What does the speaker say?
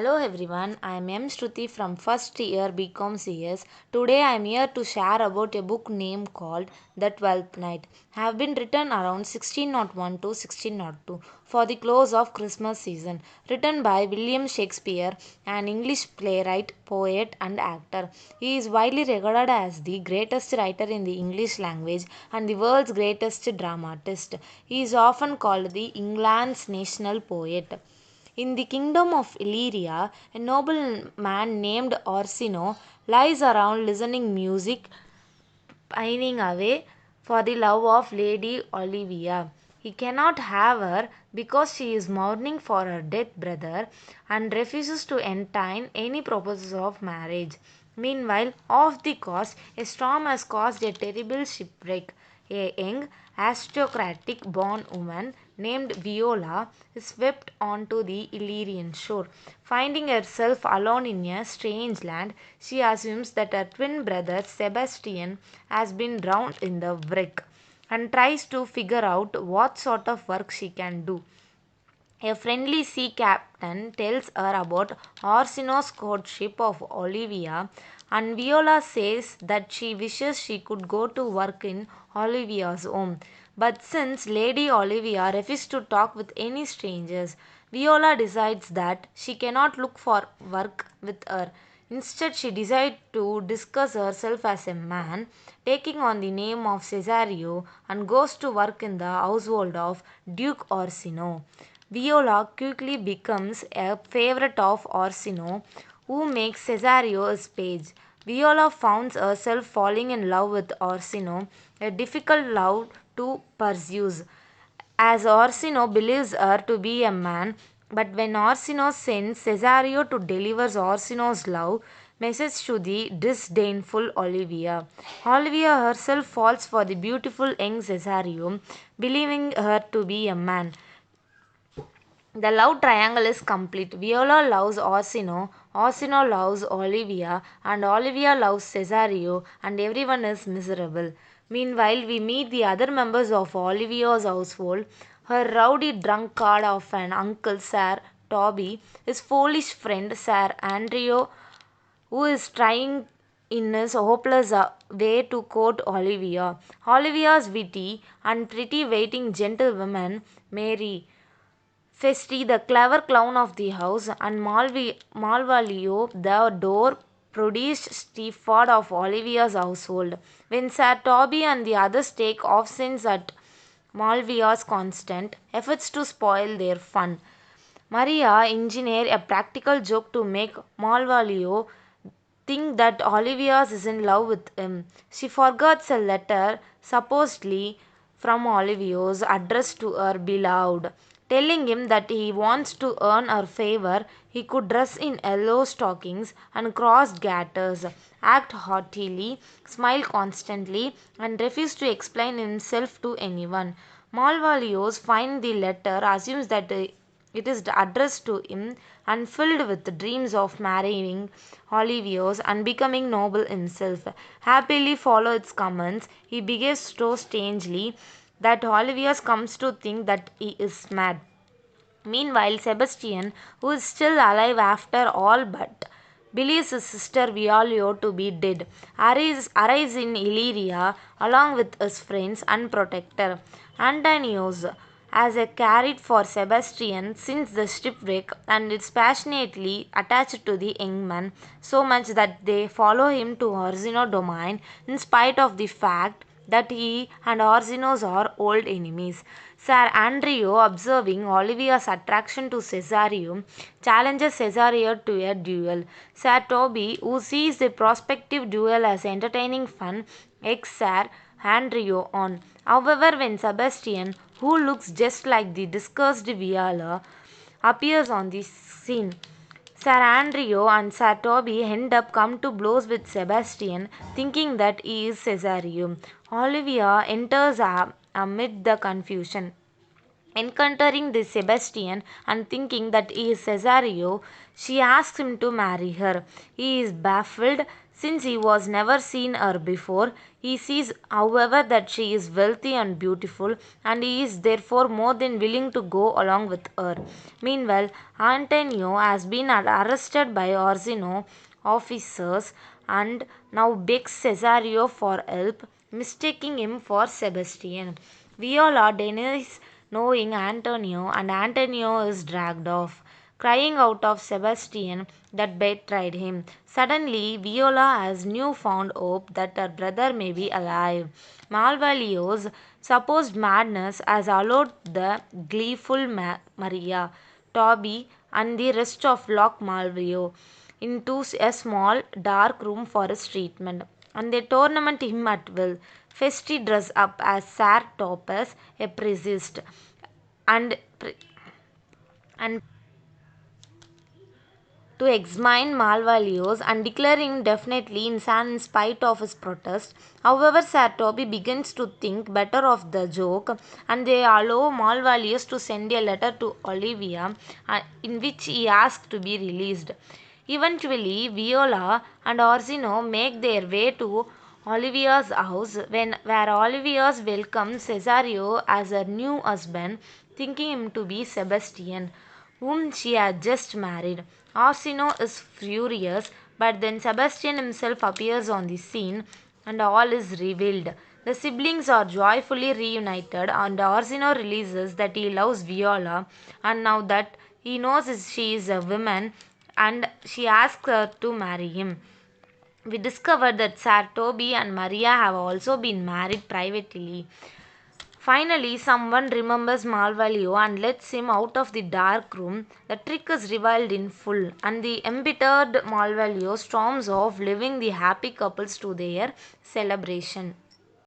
Hello everyone, I am M.Sruthi from first year BCom CS. Today I am here to share about a book named called The 12th Night. Have been written around 1601 to 1602 for the close of Christmas season. Written by William Shakespeare, an English playwright, poet and actor. He is widely regarded as the greatest writer in the English language and the world's greatest dramatist. He is often called the England's national poet. In the kingdom of Illyria, a nobleman named Orsino lies around listening music, pining away for the love of Lady Olivia. He cannot have her because she is mourning for her dead brother and refuses to entertain any proposals of marriage. Meanwhile, off the coast, a storm has caused a terrible shipwreck. A young aristocratic born woman named Viola is swept onto the Illyrian shore. Finding herself alone in a strange land, she assumes that her twin brother Sebastian has been drowned in the wreck and tries to figure out what sort of work she can do. A friendly sea captain tells her about Orsino's courtship of Olivia, and Viola says that she wishes she could go to work in Olivia's home. But since Lady Olivia refuses to talk with any strangers, Viola decides that she cannot look for work with her. Instead, she decides to disguise herself as a man, taking on the name of Cesario, and goes to work in the household of Duke Orsino. Viola quickly becomes a favorite of Orsino, who makes Cesario his page. Viola finds herself falling in love with Orsino, a difficult love to pursue, as Orsino believes her to be a man. But when Orsino sends Cesario to deliver Orsino's love message to the disdainful Olivia, Olivia herself falls for the beautiful young Cesario, believing her to be a man. The love triangle is complete. Viola loves Orsino, Orsino loves Olivia, and Olivia loves Cesario, and everyone is miserable. Meanwhile, we meet the other members of Olivia's household. Her rowdy drunkard of an uncle, Sir Toby, his foolish friend, Sir Andrew, who is trying in his hopeless way to court Olivia. Olivia's witty and pretty waiting gentlewoman, Mary. Festi, the clever clown of the house, and Malvalio, the door produced steward of Olivia's household. When Sir Toby and the others take offense at Malvia's constant efforts to spoil their fun, Maria engineers a practical joke to make Malvalio think that Olivia is in love with him. She forgets a letter, supposedly from Olivia's, addressed to her beloved, telling him that he wants to earn her favor. He could dress in yellow stockings and crossed gaiters, act haughtily, smile constantly, and refuse to explain himself to anyone. Malvalios finds the letter, assumes that it is addressed to him, and filled with dreams of marrying Olivios and becoming noble himself. Happily follow its commands, he behaves so strangely that Olivius comes to think that he is mad. Meanwhile, Sebastian, who is still alive after all but believes his sister Violio to be dead, arrives in Illyria along with his friends and protector Antonius as a carried for Sebastian since the shipwreck, and is passionately attached to the young man, so much that they follow him to Orsino domain in spite of the fact that he and Orsinos are old enemies. Sir Andrew, observing Olivia's attraction to Cesario, challenges Cesario to a duel. Sir Toby, who sees the prospective duel as entertaining fun, eggs Sir Andrew on. However, when Sebastian, who looks just like the discussed Viola, appears on the scene, Sir Andrew and Sir Toby end up come to blows with Sebastian, thinking that he is Cesario. Olivia enters amid the confusion, Encountering this Sebastian and thinking that he is Cesario, she asks him to marry her. He is baffled since he was never seen her before. He sees, however, that she is wealthy and beautiful, and he is therefore more than willing to go along with her. Meanwhile, Antonio has been arrested by Orsino officers and now begs Cesario for help, mistaking him for Sebastian. Viola denies knowing Antonio, and Antonio is dragged off, crying out of Sebastian that betrayed him. Suddenly, Viola has newfound hope that her brother may be alive. Malvalio's supposed madness has allowed the gleeful Maria, Toby, and the rest of Loch Malvalio into a small dark room for his treatment, and they tournament him at will. Festi dress up as Sir Topaz, a priest, and and to examine Malvalios and declaring him definitely insane in spite of his protest. However, Sir Toby begins to think better of the joke, and they allow Malvalios to send a letter to Olivia in which he asks to be released. Eventually, Viola and Orsino make their way to Olivia's house where Olivia welcomes Cesario as her new husband, thinking him to be Sebastian, whom she had just married. Orsino is furious, but then Sebastian himself appears on the scene and all is revealed. The siblings are joyfully reunited, and Orsino realizes that he loves Viola, and now that he knows she is a woman, and she asks her to marry him. We discovered that Sir Toby and Maria have also been married privately. Finally, someone remembers Malvalio and lets him out of the dark room. The trick is revealed in full, and the embittered Malvalio storms off, leaving the happy couples to their celebration.